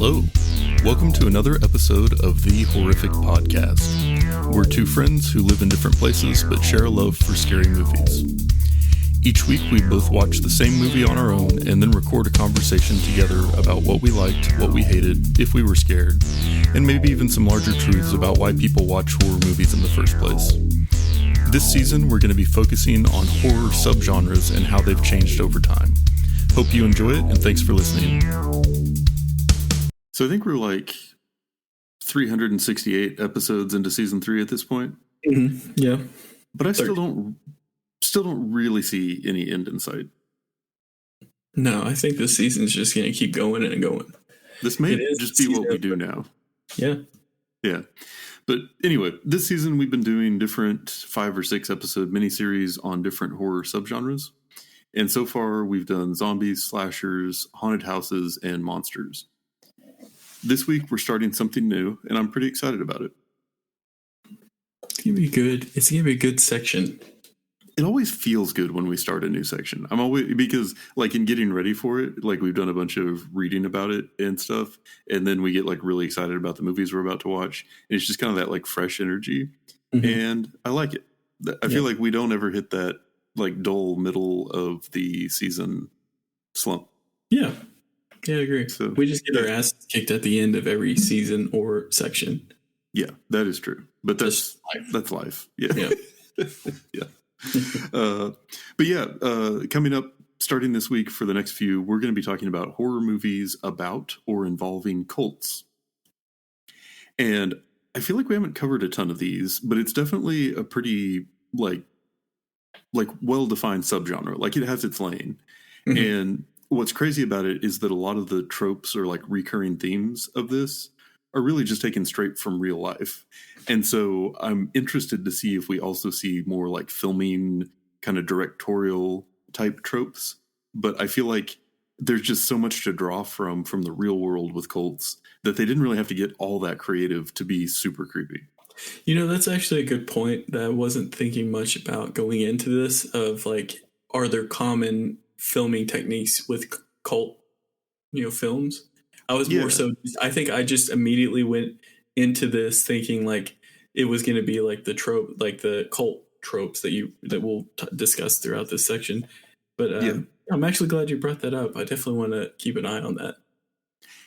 Hello. Welcome to another episode of the Horrific Podcast. We're two friends who live in different places but share a love for scary movies. Each week we both watch the same movie on our own and then record a conversation together about what we liked, what we hated, if we were scared, and maybe even some larger truths about why people watch horror movies in the first place. This season we're going to be focusing on horror subgenres and how they've changed over time. Hope you enjoy it, and thanks for listening. So I think we're like 368 episodes into season 3 at this point. Mm-hmm. Yeah, but I still don't really see any end in sight. No, I think this season's just going to keep going and going. This may just be what we do now. Yeah. But anyway, this season we've been doing different 5 or 6 episode miniseries on different horror subgenres. And so far we've done zombies, slashers, haunted houses, and monsters. This week we're starting something new, and I'm pretty excited about it. It's going to be good. It's going to be a good section. It always feels good when we start a new section. Because like in getting ready for it, like we've done a bunch of reading about it and stuff, and then we get like really excited about the movies we're about to watch. And it's just kind of that like fresh energy, and I like it. I feel like we don't ever hit that like dull middle of the season slump. Yeah, I agree. So we just get our asses kicked at the end of every season or section. Yeah, that is true. But that's life. Yeah. Coming up, starting this week for the next few, we're going to be talking about horror movies about or involving cults. And I feel like we haven't covered a ton of these, but it's definitely a pretty like well-defined subgenre. Like it has its lane. Mm-hmm. And what's crazy about it is that a lot of the tropes or like recurring themes of this are really just taken straight from real life. And so I'm interested to see if we also see more like filming kind of directorial type tropes. But I feel like there's just so much to draw from the real world with cults that they didn't really have to get all that creative to be super creepy. You know, that's actually a good point that I wasn't thinking much about going into this of like, are there common filming techniques with cult, films? I was more so, I think I just immediately went into this thinking like it was going to be like the trope, like the cult tropes that we'll discuss throughout this section. But I'm actually glad you brought that up. I definitely want to keep an eye on that.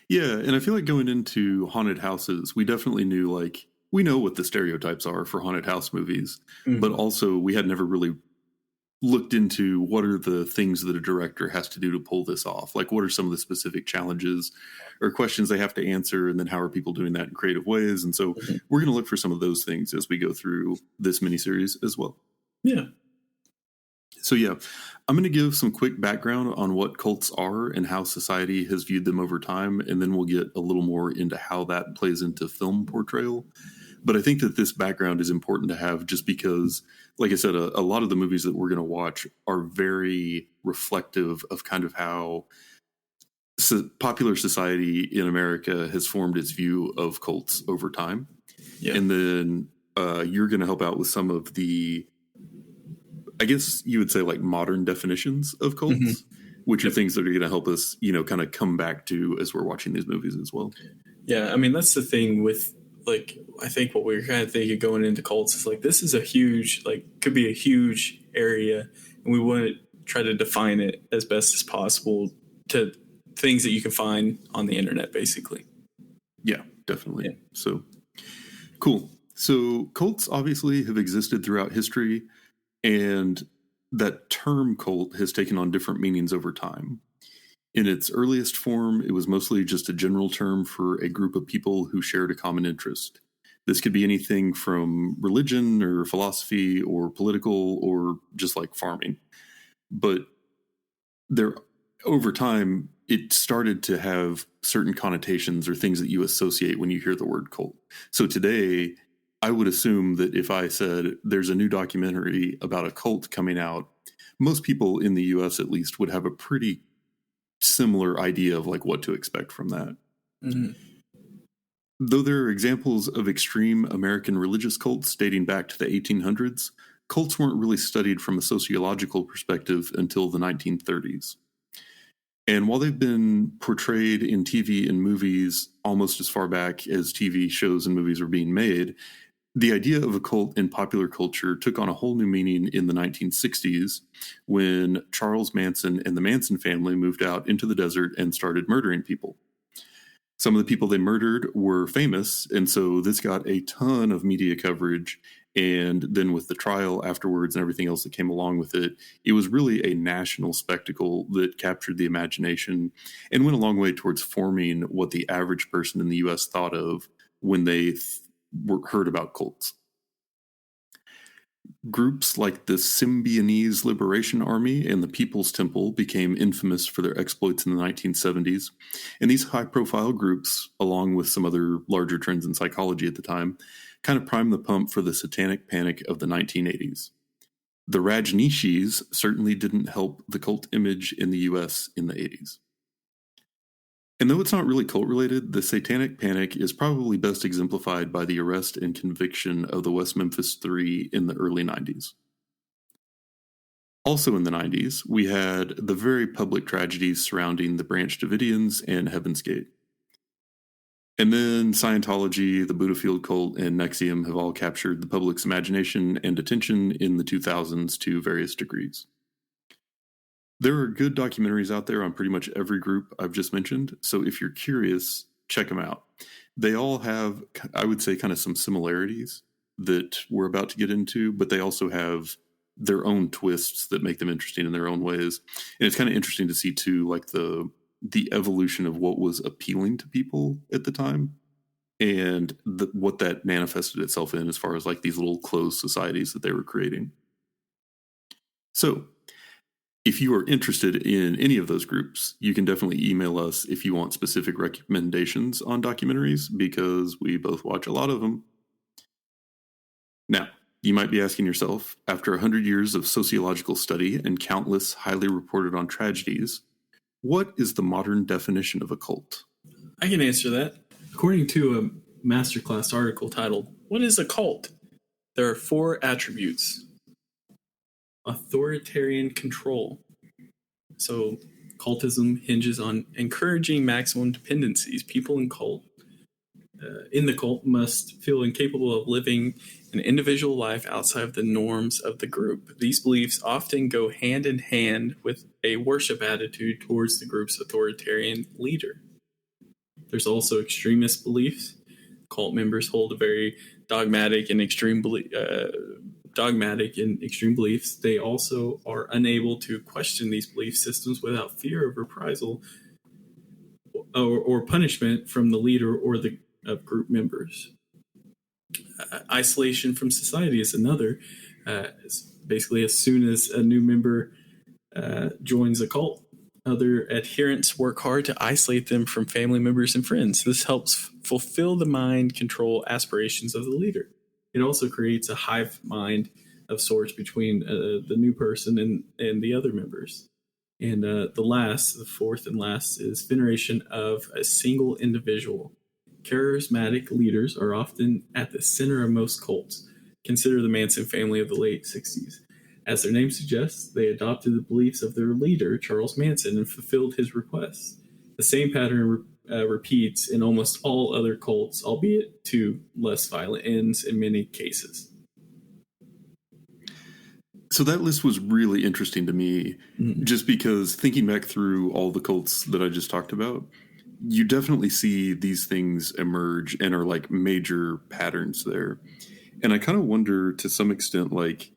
Yeah. And I feel like going into haunted houses, we definitely knew like, we know what the stereotypes are for haunted house movies, but also we had never really looked into what are the things that a director has to do to pull this off. Like what are some of the specific challenges or questions they have to answer, and then how are people doing that in creative ways? And so we're going to look for some of those things as we go through this miniseries as well. Yeah. So I'm going to give some quick background on what cults are and how society has viewed them over time, and then we'll get a little more into how that plays into film portrayal. But I think that this background is important to have just because, like I said, a lot of the movies that we're going to watch are very reflective of kind of how popular society in America has formed its view of cults over time. Yeah. And then you're going to help out with some of the, I guess you would say like modern definitions of cults, which are things that are going to help us, kind of come back to as we're watching these movies as well. Yeah. I mean, that's the thing with, like, I think what we're kind of thinking going into cults is like, this is a huge, like, could be a huge area, and we want to try to define it as best as possible to things that you can find on the internet, basically. Yeah, definitely. Yeah. So cool. So cults obviously have existed throughout history, and that term cult has taken on different meanings over time. In its earliest form, it was mostly just a general term for a group of people who shared a common interest. This could be anything from religion or philosophy or political or just like farming. But over time, it started to have certain connotations or things that you associate when you hear the word cult. So today, I would assume that if I said there's a new documentary about a cult coming out, most people in the US at least would have a pretty similar idea of like what to expect from that. Though there are examples of extreme American religious cults dating back to the 1800s, cults weren't really studied from a sociological perspective until the 1930s. And while they've been portrayed in TV and movies almost as far back as TV shows and movies were being made, the idea of a cult in popular culture took on a whole new meaning in the 1960s when Charles Manson and the Manson family moved out into the desert and started murdering people. Some of the people they murdered were famous, and so this got a ton of media coverage. And then with the trial afterwards and everything else that came along with it, it was really a national spectacle that captured the imagination and went a long way towards forming what the average person in the U.S. thought of when they heard about cults. Groups like the Symbionese Liberation Army and the People's Temple became infamous for their exploits in the 1970s. And these high-profile groups, along with some other larger trends in psychology at the time, kind of primed the pump for the satanic panic of the 1980s. The Rajneeshis certainly didn't help the cult image in the US in the 80s. And though it's not really cult-related, the satanic panic is probably best exemplified by the arrest and conviction of the West Memphis Three in the early 90s. Also in the 90s, we had the very public tragedies surrounding the Branch Davidians and Heaven's Gate. And then Scientology, the Buddha cult, and NXIVM have all captured the public's imagination and attention in the 2000s to various degrees. There are good documentaries out there on pretty much every group I've just mentioned, so if you're curious, check them out. They all have, I would say, kind of some similarities that we're about to get into, but they also have their own twists that make them interesting in their own ways. And it's kind of interesting to see, too, like the evolution of what was appealing to people at the time and what that manifested itself in as far as like these little closed societies that they were creating. So if you are interested in any of those groups, you can definitely email us if you want specific recommendations on documentaries, because we both watch a lot of them. Now, you might be asking yourself, after 100 years of sociological study and countless highly reported on tragedies, what is the modern definition of a cult? I can answer that. According to a masterclass article titled, "What is a Cult?" There are 4 attributes. Authoritarian control. So cultism hinges on encouraging maximum dependencies. People in the cult must feel incapable of living an individual life outside of the norms of the group. These beliefs often go hand in hand with a worship attitude towards the group's authoritarian leader. There's also extremist beliefs. Cult members hold a very dogmatic and extreme beliefs. They also are unable to question these belief systems without fear of reprisal or punishment from the leader or of group members. Isolation from society is another. Basically, as soon as a new member joins a cult, other adherents work hard to isolate them from family members and friends. This helps fulfill the mind control aspirations of the leader. It also creates a hive mind of sorts between the new person and the other members. And the 4th and last, is veneration of a single individual. Charismatic leaders are often at the center of most cults. Consider the Manson family of the late 60s. As their name suggests, they adopted the beliefs of their leader, Charles Manson, and fulfilled his requests. The same pattern repeats in almost all other cults, albeit to less violent ends in many cases. So that list was really interesting to me, just because thinking back through all the cults that I just talked about, you definitely see these things emerge and are like major patterns there. And I kind of wonder to some extent, like,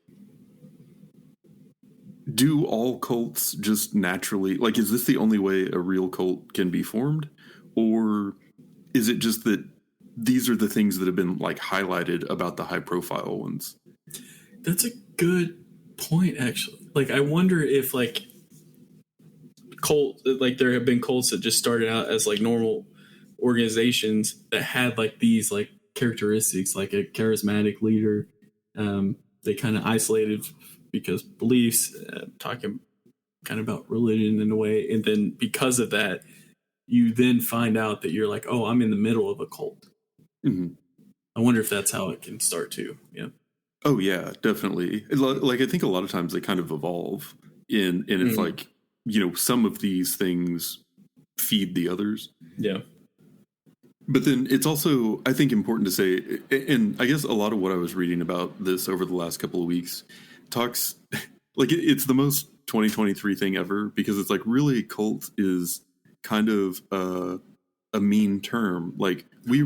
do all cults just naturally, like, is this the only way a real cult can be formed? Or is it just that these are the things that have been like highlighted about the high profile ones? That's a good point, actually. Like, I wonder if like there have been cults that just started out as like normal organizations that had like these like characteristics, like a charismatic leader. They kind of isolated because beliefs, talking kind of about religion in a way, and then because of that, you then find out that you're like, oh, I'm in the middle of a cult. Mm-hmm. I wonder if that's how it can start too. Yeah. Oh yeah, definitely. Like, I think a lot of times they kind of evolve in it's like some of these things feed the others. Yeah. But then it's also, I think, important to say, and I guess a lot of what I was reading about this over the last couple of weeks talks, like, it's the most 2023 thing ever, because it's like, really, cult is kind of a mean term. Like, we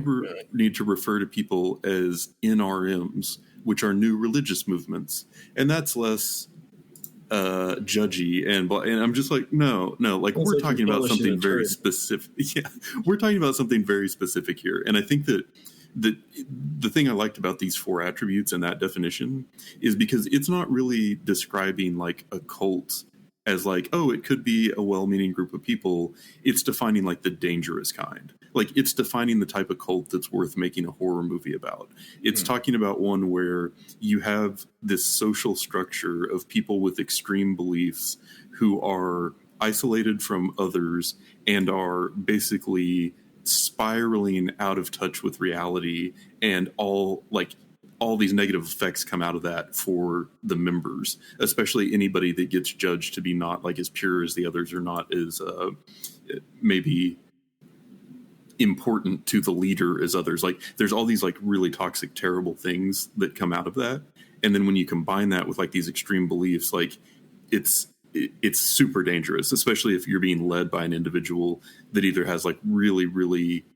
need to refer to people as NRMs, which are new religious movements, and that's less judgy and I'm just like, no, like, we're talking about something very specific. Yeah, we're talking about something very specific here. And I think that the thing I liked about these 4 attributes and that definition is because it's not really describing like a cult as like, oh, it could be a well-meaning group of people. It's defining like the dangerous kind. Like, it's defining the type of cult that's worth making a horror movie about. It's talking about one where you have this social structure of people with extreme beliefs who are isolated from others and are basically spiraling out of touch with reality, and all these negative effects come out of that for the members, especially anybody that gets judged to be not like as pure as the others, or not as maybe important to the leader as others. Like, there's all these like really toxic, terrible things that come out of that. And then when you combine that with like these extreme beliefs, like, it's super dangerous, especially if you're being led by an individual that either has like really, really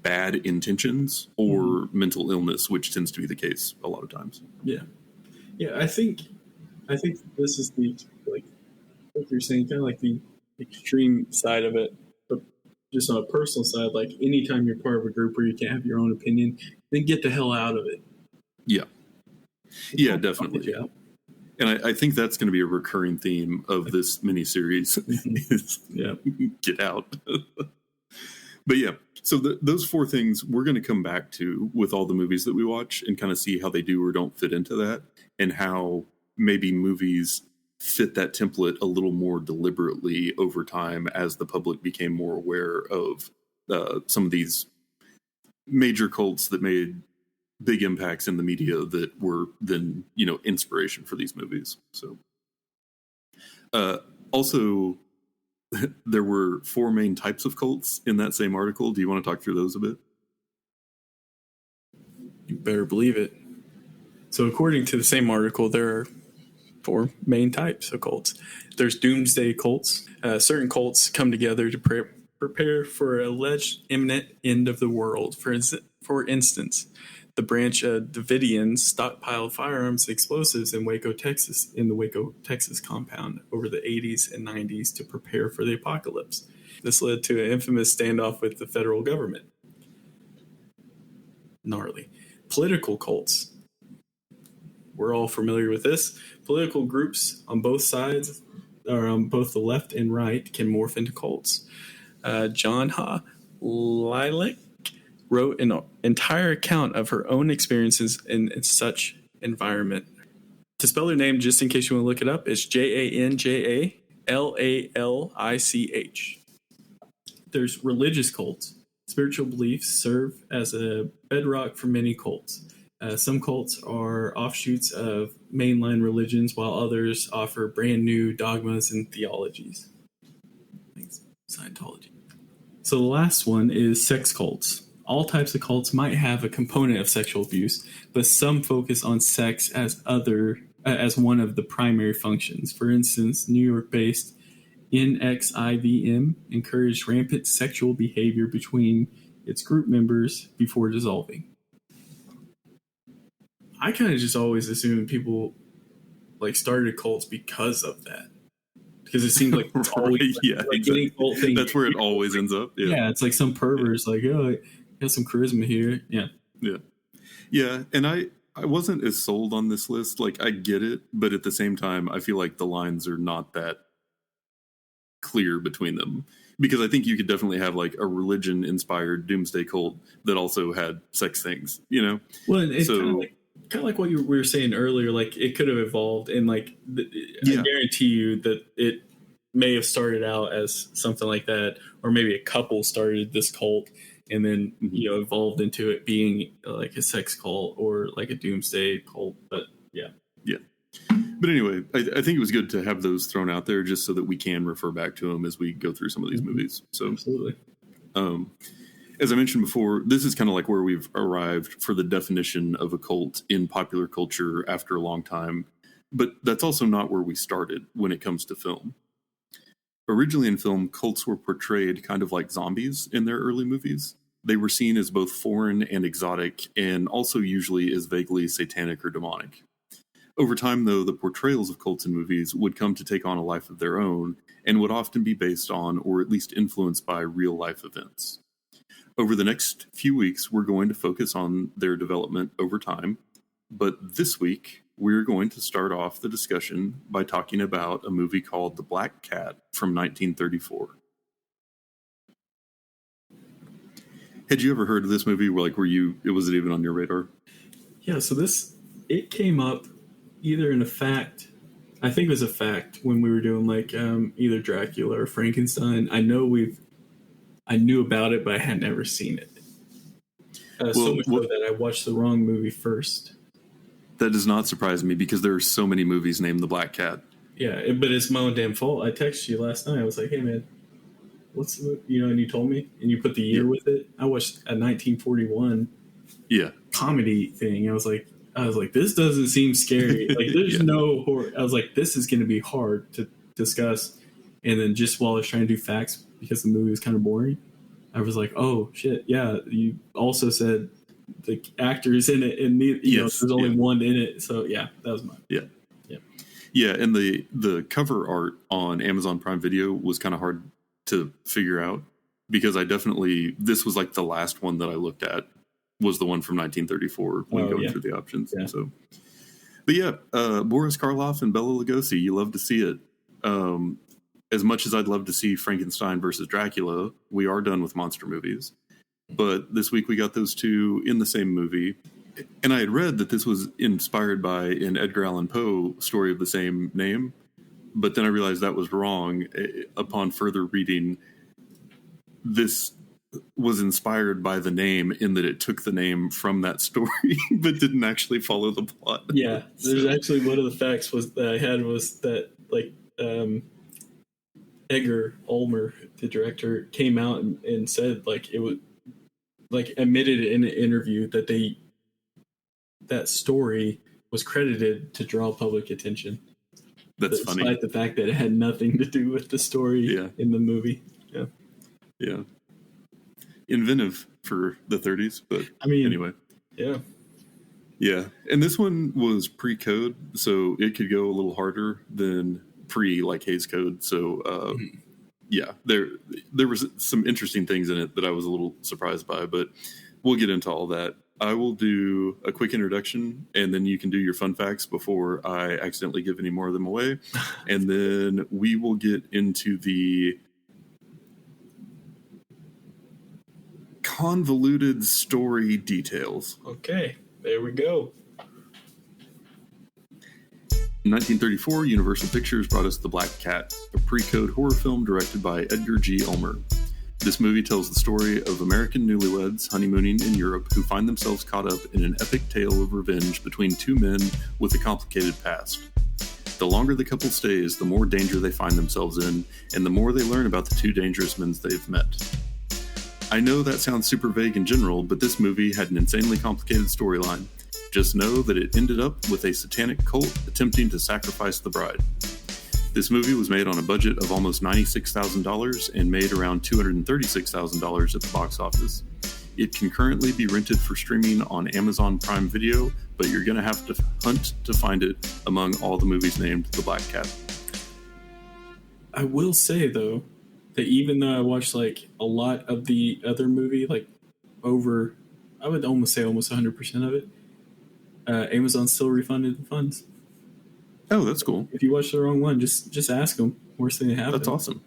bad intentions or mental illness, which tends to be the case a lot of times. Yeah. I think this is the, like you're saying, kind of like the extreme side of it. But just on a personal side, like, anytime you're part of a group where you can't have your own opinion, then get the hell out of it. Yeah, definitely. Yeah. And I think that's going to be a recurring theme of this miniseries. Get out. But yeah, so those 4 things we're going to come back to with all the movies that we watch, and kind of see how they do or don't fit into that, and how maybe movies fit that template a little more deliberately over time as the public became more aware of some of these major cults that made big impacts in the media that were then, inspiration for these movies. So also, there were 4 main types of cults in that same article. Do you want to talk through those a bit? You better believe it. So according to the same article, there are 4 main types of cults. There's doomsday cults. Certain cults come together to prepare for an alleged imminent end of the world. For instance, the branch Davidians stockpiled firearms and explosives in Waco, Texas, in the Waco, Texas compound over the 80s and 90s to prepare for the apocalypse. This led to an infamous standoff with the federal government. Gnarly. Political cults. We're all familiar with this. Political groups on both sides, or on both the left and right, can morph into cults. John Ha Lilac wrote an entire account of her own experiences in such environment. To spell her name, just in case you want to look it up, it's JANJALALICH. There's religious cults. Spiritual beliefs serve as a bedrock for many cults. Some cults are offshoots of mainline religions, while others offer brand new dogmas and theologies. Thanks, Scientology. So the last one is sex cults. All types of cults might have a component of sexual abuse, but some focus on sex as one of the primary functions. For instance, New York-based NXIVM encouraged rampant sexual behavior between its group members before dissolving. I kind of just always assumed people like started cults because of that. Because it seems like it's always exactly. Cult thing. That's where it always ends up. Yeah, it's like some pervert's like, oh, got some charisma here. Yeah. And I wasn't as sold on this list. Like, I get it, but at the same time, I feel like the lines are not that clear between them, because I think you could definitely have like a religion inspired doomsday cult that also had sex things, Well, it's kind of like what we were saying earlier. Like, it could have evolved, and like I guarantee you that it may have started out as something like that, or maybe a couple started this cult and then evolved into it being like a sex cult or like a doomsday cult. But yeah. But anyway, I think it was good to have those thrown out there just so that we can refer back to them as we go through some of these movies. So, absolutely. As I mentioned before, this is kind of like where we've arrived for the definition of a cult in popular culture after a long time. But that's also not where we started when it comes to film. Originally in film, cults were portrayed kind of like zombies in their early movies. They were seen as both foreign and exotic, and also usually as vaguely satanic or demonic. Over time, though, the portrayals of cults in movies would come to take on a life of their own, and would often be based on, or at least influenced by, real-life events. Over the next few weeks, we're going to focus on their development over time, but this week, we're going to start off the discussion by talking about a movie called The Black Cat from 1934. Had you ever heard of this movie? Was it even on your radar? Yeah, so it came up either in a fact, I think it was a fact when we were doing like either Dracula or Frankenstein. I knew about it, but I had never seen it. So much so that I watched the wrong movie first. That does not surprise me because there are so many movies named The Black Cat. Yeah, but it's my own damn fault. I texted you last night. I was like, hey, man, what's the movie? And you told me, and you put the year with it. I watched a 1941 comedy thing. I was like, this doesn't seem scary. Like, there's no horror. I was like, this is going to be hard to discuss. And then just while I was trying to do facts, because the movie was kind of boring, I was like, oh, shit, yeah. You also said the actors in it, and there's only one in it. So, yeah, that was mine. Yeah, and the cover art on Amazon Prime Video was kind of hard to figure out because this was like the last one that I looked at was the one from 1934 when going through the options. Yeah. So, but Boris Karloff and Bela Lugosi, you love to see it. As much as I'd love to see Frankenstein versus Dracula, we are done with monster movies. But this week we got those two in the same movie. And I had read that this was inspired by an Edgar Allan Poe story of the same name. But then I realized that was wrong. Upon further reading, this was inspired by the name in that it took the name from that story, but didn't actually follow the plot. Yeah, there's actually one of the facts that I had was that Edgar Ulmer, the director, came out and said it would admitted in an interview that that story was credited to draw public attention. That's funny. Despite the fact that it had nothing to do with the story in the movie. Yeah. Yeah. Inventive for the 30s, but anyway. Yeah. Yeah. And this one was pre-code, so it could go a little harder than Hays Code. So, there was some interesting things in it that I was a little surprised by, but we'll get into all that. I will do a quick introduction, and then you can do your fun facts before I accidentally give any more of them away. And then we will get into the convoluted story details. Okay, there we go. In 1934, Universal Pictures brought us The Black Cat, a pre-code horror film directed by Edgar G. Ulmer. This movie tells the story of American newlyweds honeymooning in Europe who find themselves caught up in an epic tale of revenge between two men with a complicated past. The longer the couple stays, the more danger they find themselves in, and the more they learn about the two dangerous men they've met. I know that sounds super vague in general, but this movie had an insanely complicated storyline. Just know that it ended up with a satanic cult attempting to sacrifice the bride. This movie was made on a budget of almost $96,000 and made around $236,000 at the box office. It can currently be rented for streaming on Amazon Prime Video, but you're going to have to hunt to find it among all the movies named The Black Cat. I will say, though, that even though I watched a lot of the other movie, I would almost say almost 100% of it, Amazon still refunded the funds. Oh, that's cool. If you watch the wrong one, just ask them. Worst thing that happened. That's awesome.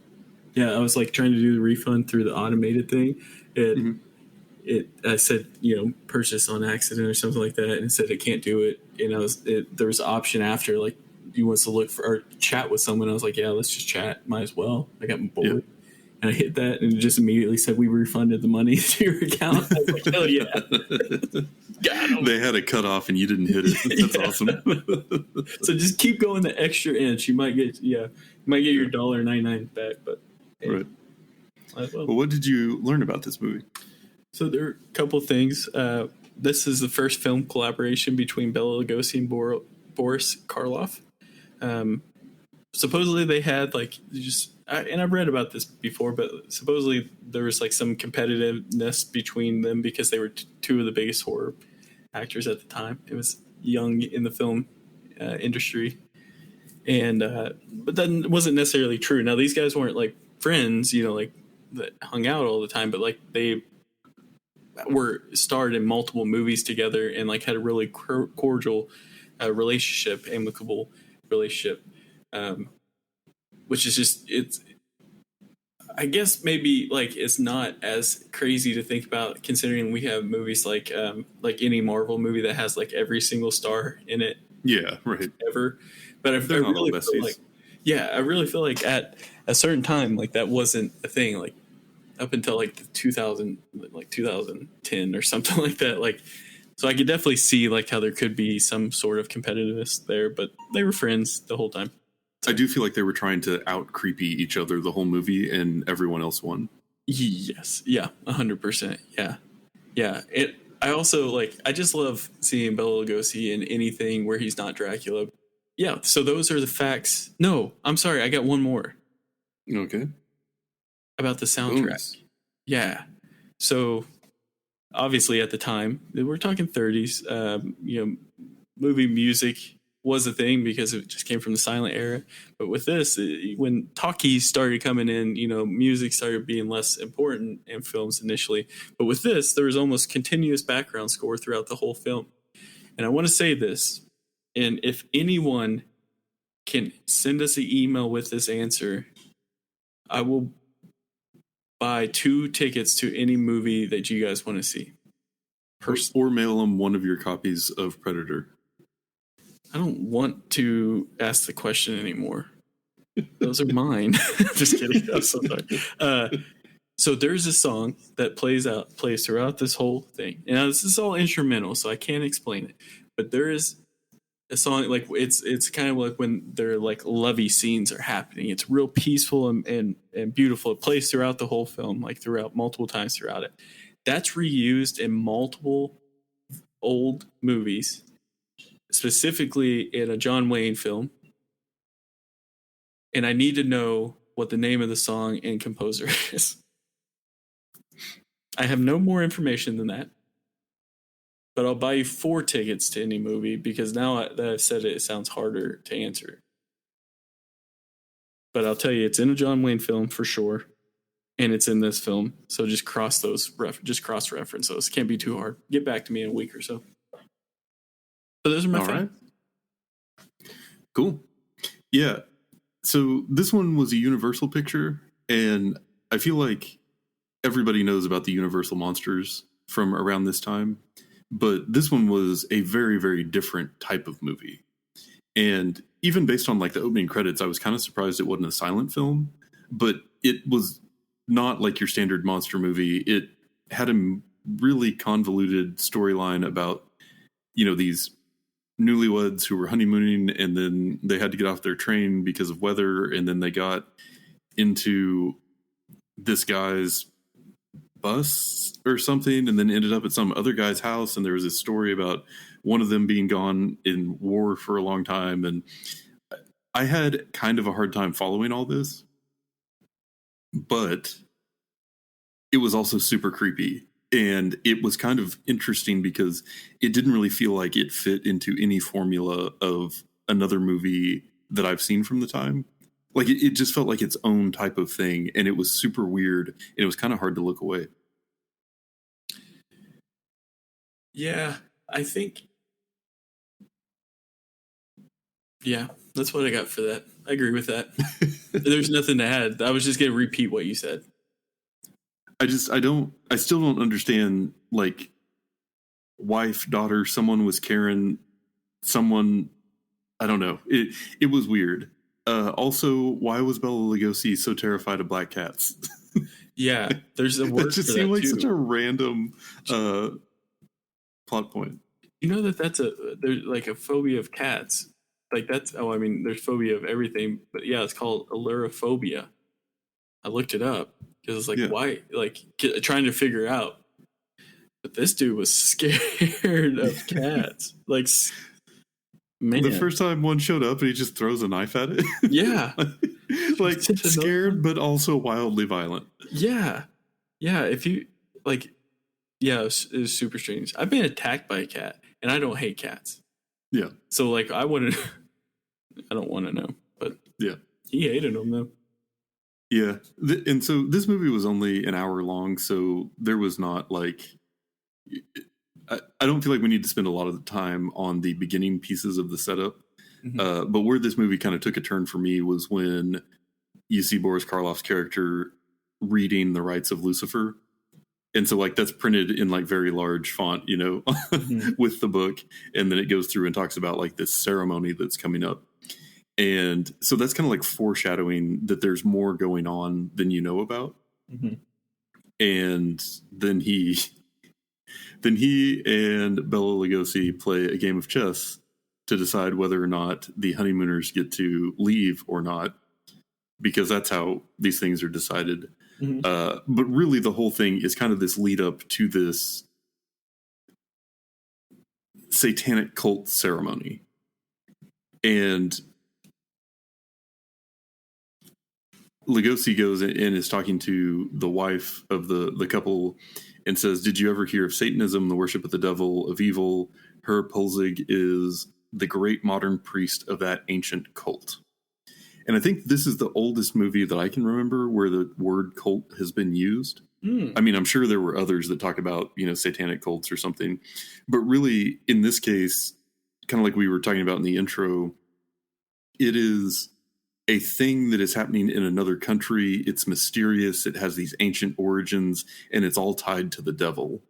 Yeah, I was trying to do the refund through the automated thing. I said, purchase on accident or something like that, and it said it can't do it. And there was an option after, you want to look for or chat with someone. I was like, yeah, let's just chat. Might as well. I got bored. And I hit that, and it just immediately said we refunded the money to your account. I was like, hell yeah. Got 'em. They had a cutoff and you didn't hit it. That's awesome. So just keep going the extra inch. You might get your $1.99 back, but hey, Right. Well, what did you learn about this movie? So there are a couple things. This is the first film collaboration between Bela Lugosi and Boris Karloff. Supposedly they had and I've read about this before, but supposedly there was like some competitiveness between them because they were two of the biggest horror actors at the time. It was young in the film industry, and but that wasn't necessarily true. Now these guys weren't like friends, like that hung out all the time, but like they were starred in multiple movies together and like had a really cordial relationship, amicable relationship. Which is just, I guess maybe like it's not as crazy to think about considering we have movies like any Marvel movie that has like every single star in it. Yeah, right. Ever. But I really feel like at a certain time, like that wasn't a thing, like up until like the 2010 or something like that. Like, so I could definitely see like how there could be some sort of competitiveness there, but they were friends the whole time. I do feel like they were trying to out creepy each other the whole movie, and everyone else won. Yes, yeah, 100%, yeah. I also I just love seeing Bela Lugosi in anything where he's not Dracula. Yeah, so those are the facts. No, I'm sorry, I got one more. Okay. About the soundtrack. Oops. Yeah, so obviously at the time we're talking 30s. Movie music was a thing because it just came from the silent era. But with this, when talkies started coming in, music started being less important in films initially. But with this, there was almost continuous background score throughout the whole film. And I want to say this, and if anyone can send us an email with this answer, I will buy 2 tickets to any movie that you guys want to see. Or mail them one of your copies of Predator. I don't want to ask the question anymore. Those are mine. Just kidding. I'm so sorry. So there's a song that plays throughout this whole thing. And now this is all instrumental, so I can't explain it. But there is a song like it's kind of like when their like lovey scenes are happening. It's real peaceful and beautiful. It plays throughout the whole film, like throughout multiple times throughout it. That's reused in multiple old movies. Specifically in a John Wayne film. And I need to know what the name of the song and composer is. I have no more information than that. But I'll buy you 4 tickets to any movie because now that I've said it, it sounds harder to answer. But I'll tell you, it's in a John Wayne film for sure. And it's in this film. So just cross-reference those. Can't be too hard. Get back to me in a week or so. So those are my right. Cool. Yeah. So this one was a Universal picture, and I feel like everybody knows about the Universal monsters from around this time, but this one was a very, very different type of movie. And even based on like the opening credits, I was kind of surprised it wasn't a silent film, but it was not like your standard monster movie. It had a really convoluted storyline about, these newlyweds who were honeymooning, and then they had to get off their train because of weather, and then they got into this guy's bus or something, and then ended up at some other guy's house, and there was this story about one of them being gone in war for a long time, and I had kind of a hard time following all this, but it was also super creepy. And it was kind of interesting because it didn't really feel like it fit into any formula of another movie that I've seen from the time. Like it just felt like its own type of thing, and it was super weird, and it was kind of hard to look away. Yeah, I think. Yeah, that's what I got for that. I agree with that. There's nothing to add. I was just going to repeat what you said. I still don't understand, like, wife, daughter, someone was Karen, someone, I don't know. It was weird. Also, why was Bela Lugosi so terrified of black cats? Yeah, there's a word That just for seemed that like too. such a random plot point. You know there's like a phobia of cats. Like I mean, there's phobia of everything, but yeah, it's called allurophobia. I looked it up because it's like, Yeah. why? Like trying to figure out. But this dude was scared of cats. Like, man, The first time one showed up and he just throws a knife at it. yeah, like Just another scared, one? but also wildly violent. Yeah, yeah. If you like, yeah, it was super strange. I've been attacked by a cat, and I don't hate cats. Yeah. So like, I wouldn't. I don't want to know, but Yeah. he hated them though. Yeah. And so this movie was only an hour long, so there was not like. I don't feel like we need to spend a lot of the time on the beginning pieces of the setup. Mm-hmm. But where this movie kind of took a turn for me was when you see Boris Karloff's character reading the rights of Lucifer. And so like that's printed in like very large font, Mm-hmm. with the book. And then it goes through and talks about like this ceremony that's coming up. And so that's kind of like foreshadowing that there's more going on than you know about. Mm-hmm. And then he and Bela Lugosi play a game of chess to decide whether or not the honeymooners get to leave or not, because that's how these things are decided. Mm-hmm. But really, the whole thing is kind of this lead up to this satanic cult ceremony. And Lugosi goes and is talking to the wife of the couple and says, "Did you ever hear of Satanism, the worship of the devil, of evil? Herr Pulzig is the great modern priest of that ancient cult." And I think this is the oldest movie that I can remember where the word cult has been used. I mean, I'm sure there were others that talk about, satanic cults or something. But really, in this case, kind of like we were talking about in the intro, it is a thing that is happening in another country. It's mysterious. It has these ancient origins, and it's all tied to the devil.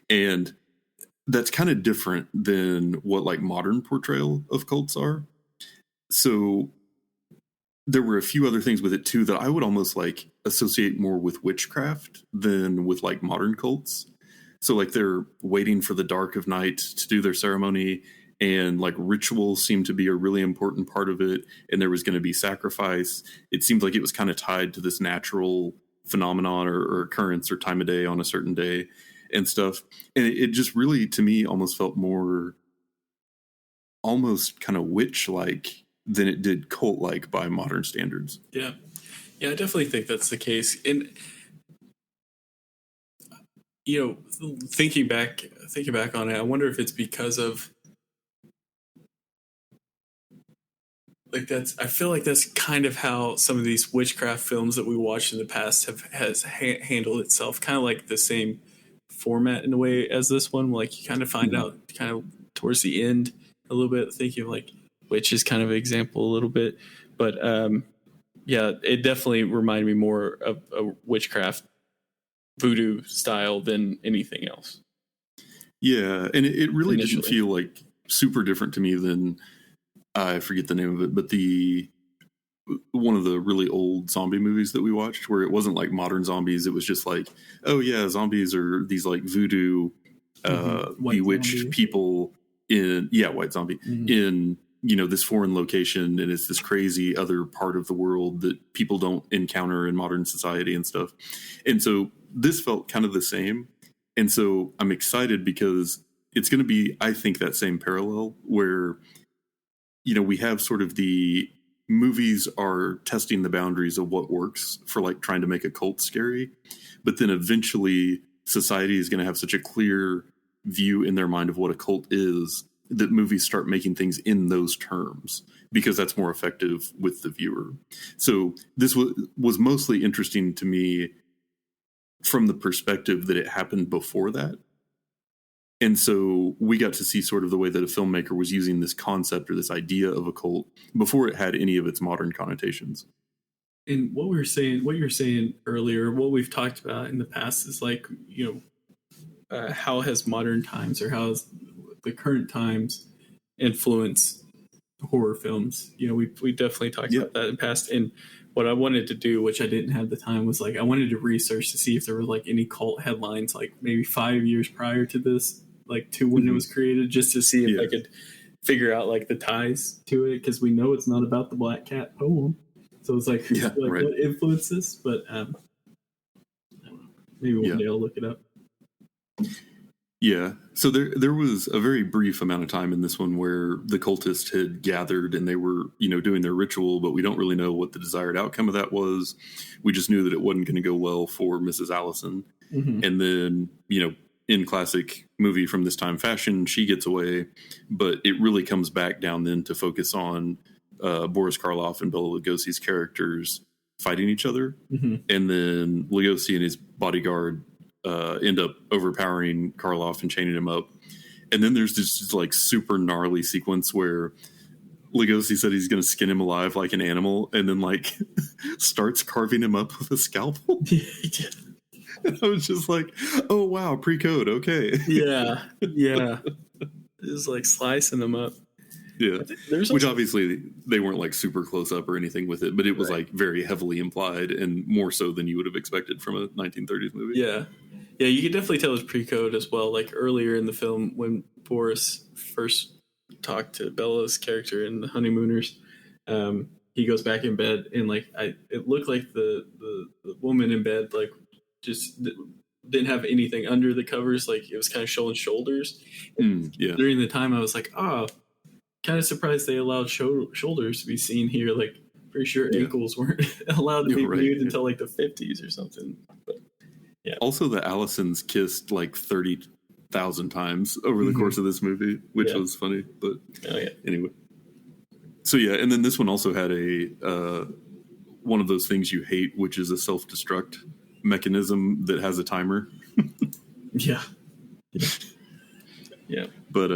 And that's kind of different than what like modern portrayal of cults are. So there were a few other things with it too that I would almost like associate more with witchcraft than with like modern cults. So like they're waiting for the dark of night to do their ceremony, and like rituals seemed to be a really important part of it, and there was going to be sacrifice. It seemed like it was kind of tied to this natural phenomenon or occurrence or time of day on a certain day and stuff. And it just really, to me, almost felt more almost kind of witch-like than it did cult-like by modern standards. Yeah, I definitely think that's the case. And thinking back on it, I wonder if it's because of like I feel like that's kind of how some of these witchcraft films that we watched in the past has handled itself, kind of like the same format in a way as this one. Like you kind of find out kind of towards the end a little bit, thinking of like witch is kind of an example a little bit, but yeah, it definitely reminded me more of a witchcraft voodoo style than anything else. Yeah, and it really didn't feel like super different to me than, I forget the name of it, but one of the really old zombie movies that we watched, where it wasn't like modern zombies. It was just like, oh yeah, zombies are these like voodoo, bewitched zombie. People white zombie in this foreign location, and it's this crazy other part of the world that people don't encounter in modern society and stuff. And so this felt kind of the same. And so I'm excited because it's going to be, I think, that same parallel where we have sort of the movies are testing the boundaries of what works for like trying to make a cult scary, but then eventually society is going to have such a clear view in their mind of what a cult is that movies start making things in those terms because that's more effective with the viewer. So this was mostly interesting to me from the perspective that it happened before that. And so we got to see sort of the way that a filmmaker was using this concept or this idea of a cult before it had any of its modern connotations. And what you're saying earlier, what we've talked about in the past is like, how has modern times or how has the current times influence horror films. We definitely talked about that in the past. And what I wanted to do, which I didn't have the time, was I wanted to research to see if there were any cult headlines, maybe 5 years prior to this, to when it was created, just to see if I could figure out the ties to it, because we know it's not about the Black Cat poem. So it's right. What influenced this? But I don't know. Maybe one day I'll look it up. Yeah. So there was a very brief amount of time in this one where the cultists had gathered and they were, doing their ritual, but we don't really know what the desired outcome of that was. We just knew that it wasn't going to go well for Mrs. Allison. Mm-hmm. And then, in classic movie from this time fashion, she gets away, but it really comes back down then to focus on Boris Karloff and Bela Lugosi's characters fighting each other. Mm-hmm. And then Lugosi and his bodyguard end up overpowering Karloff and chaining him up. And then there's this super gnarly sequence where Lugosi said he's going to skin him alive like an animal, and then starts carving him up with a scalpel. And I was just oh wow, pre-code, okay. Yeah. Just slicing them up. Yeah, which obviously they weren't super close up or anything with it, but it was very heavily implied, and more so than you would have expected from a 1930s movie. Yeah, you could definitely tell it's pre-code as well. Earlier in the film when Boris first talked to Bella's character in The Honeymooners, he goes back in bed and it looked like the woman in bed just didn't have anything under the covers, it was kind of showing shoulders. During the time I was kind of surprised they allowed shoulders to be seen here. Pretty sure ankles weren't allowed to be viewed until the 50s or something. But, yeah. Also, the Allisons kissed 30,000 times over the course of this movie, which was funny. But anyway, so and then this one also had a one of those things you hate, which is a self-destruct mechanism that has a timer. Yeah. But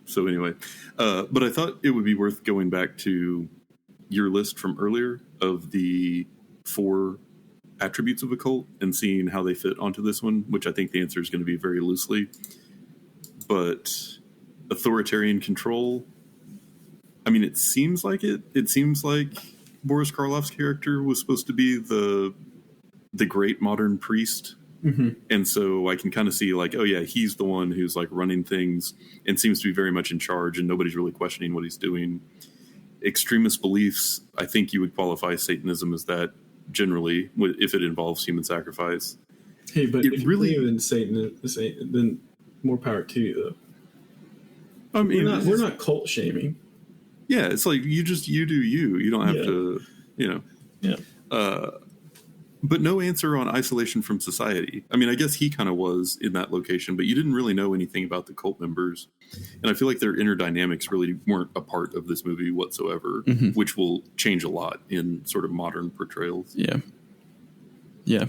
so anyway, but I thought it would be worth going back to your list from earlier of the 4 attributes of a cult and seeing how they fit onto this one, which I think the answer is going to be very loosely. But authoritarian control, I mean, it seems like it. It seems like Boris Karloff's character was supposed to be the great modern priest. Mm-hmm. And so I can kind of see he's the one who's running things and seems to be very much in charge, and nobody's really questioning what he's doing. Extremist beliefs, I think you would qualify Satanism as that generally, if it involves human sacrifice. Hey, but if you believe in Satan, then more power to you, though. I mean, we're not cult shaming. Yeah, it's you do you. You don't have to, Yeah. But no answer on isolation from society. I mean, I guess he kind of was in that location, but you didn't really know anything about the cult members. And I feel like their inner dynamics really weren't a part of this movie whatsoever, which will change a lot in sort of modern portrayals. Yeah. Yeah.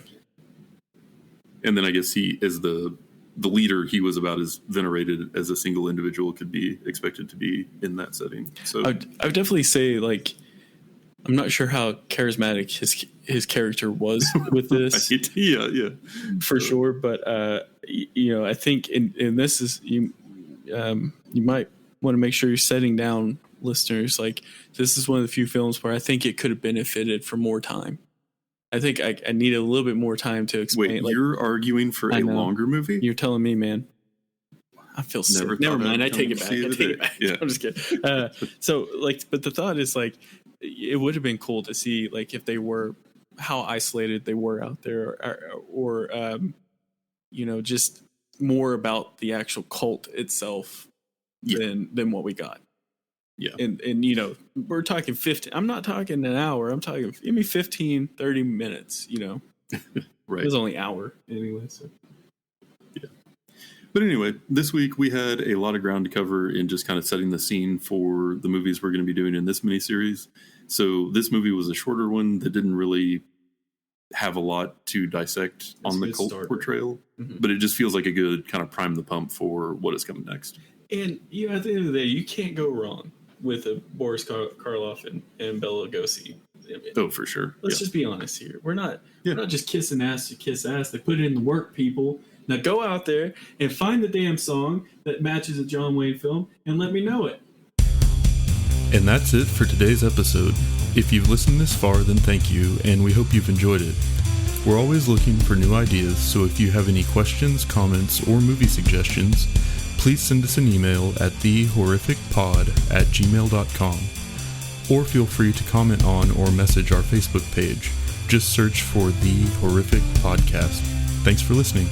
And then I guess he, as the leader, he was about as venerated as a single individual could be expected to be in that setting. So I would definitely say, I'm not sure how charismatic his character was with this. yeah, for sure. But I think in this is you might want to make sure you're setting down, listeners. This is one of the few films where I think it could have benefited from more time. I think I need a little bit more time to explain. Wait, you're arguing for a longer movie? You're telling me, man. I feel sick. Never mind. I take it back. Yeah. I'm just kidding. But the thought is it would have been cool to see if they were, how isolated they were out there, or just more about the actual cult itself than what we got. Yeah. And we're talking 15. I'm not talking an hour. I'm talking, give me 15, 30 minutes, Right. It was only an hour anyway. So. Yeah. But anyway, this week we had a lot of ground to cover in just kind of setting the scene for the movies we're going to be doing in this miniseries. So this movie was a shorter one that didn't really have a lot to dissect on the cult portrayal, but it just feels like a good kind of prime the pump for what is coming next. And at the end of the day, you can't go wrong with a Boris Karloff and Bela Lugosi. Oh, for sure. Let's just be honest here. We're not just kissing ass to kiss ass. They put it in the work, people. Now go out there and find the damn song that matches a John Wayne film and let me know it. And that's it for today's episode. If you've listened this far, then thank you, and we hope you've enjoyed it. We're always looking for new ideas, so if you have any questions, comments, or movie suggestions, please send us an email at thehorrificpod@gmail.com, or feel free to comment on or message our Facebook page. Just search for The Horrific Podcast. Thanks for listening.